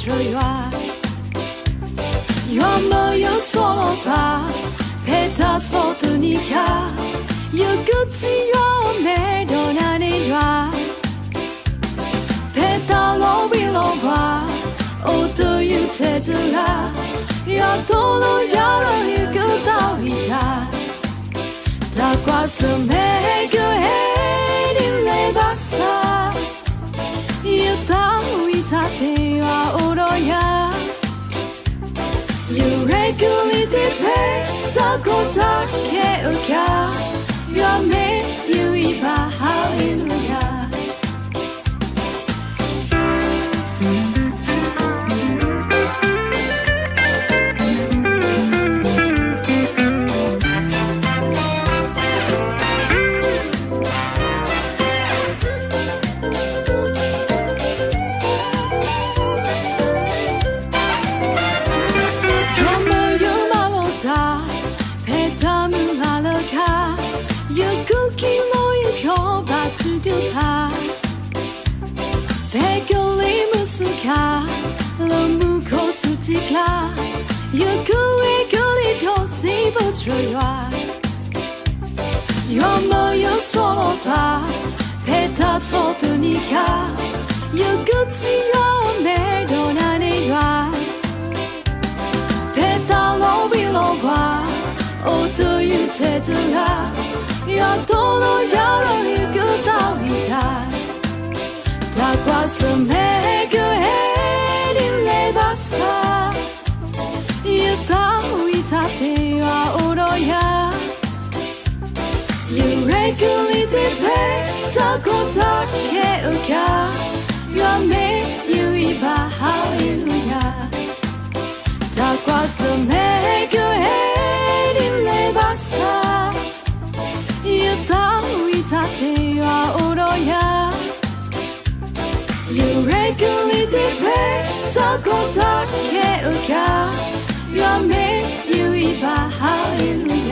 troia Yomo yo solo pa Peta sotunika Yukutsi yo me donane wa Peta lo bilo wa Oto yu te dura Yatolo yaro yukuta wita Takwa sume go he le basa Yuta wita te wa oroya You regularly pay Takota ke uka You me you iba hallelujah Yomo yo solo pa Peta sotunika Yukutsi yo me donane wa Peta lo bilo wa Oto yu te dura Yatolo yaro yukuta wita Takwa sume go he le basa Yuta wita te wa oroya You regularly pay Takota ke uka You me you iba hallelujah Takwa sume go he le basa Yuta wita te wa oroya You regularly pay Takota ke uka You me you iba hallelujah